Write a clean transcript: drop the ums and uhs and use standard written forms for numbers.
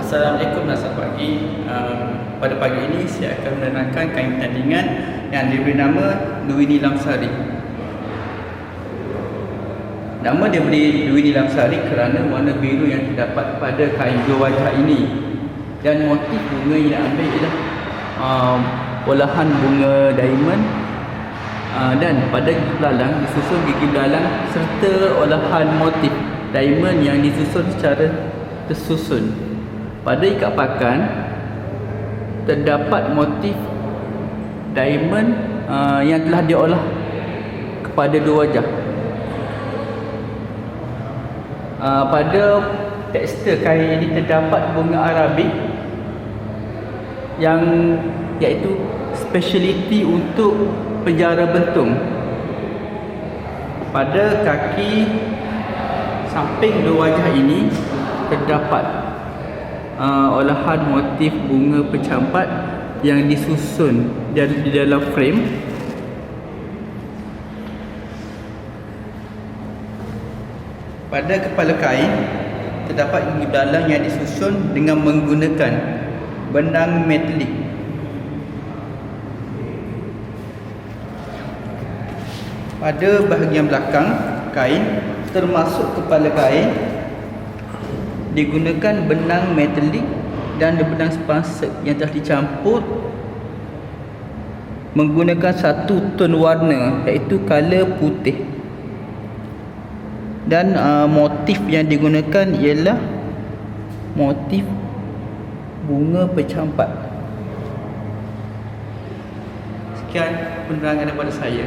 Assalamualaikum dan selamat pagi. Pada pagi ini saya akan menerangkan kain pertandingan yang diberi nama Nuini Lamsari. Nama diberi Nuini Lamsari kerana warna biru yang terdapat pada kain dua wajah ini, dan motif bunga yang diambil ialah olahan bunga diamond, dan pada gigi belalang disusun gigi belalang serta olahan motif diamond yang disusun secara tersusun. Pada ikat pakan terdapat motif diamond yang telah diolah kepada dua wajah. Pada tekstur kain ini terdapat bunga Arabik yang iaitu speciality untuk penjara bentung. Pada kaki samping dua wajah ini terdapat olahan motif bunga pencampat yang disusun di dalam frame. Pada kepala kain terdapat gigi belalang yang disusun dengan menggunakan benang metalik. Pada bahagian belakang kain termasuk kepala kain digunakan benang metalik dan benang spansek yang telah dicampur menggunakan satu tone warna iaitu color putih, dan motif yang digunakan ialah motif bunga pencampat. Sekian penerangan daripada saya.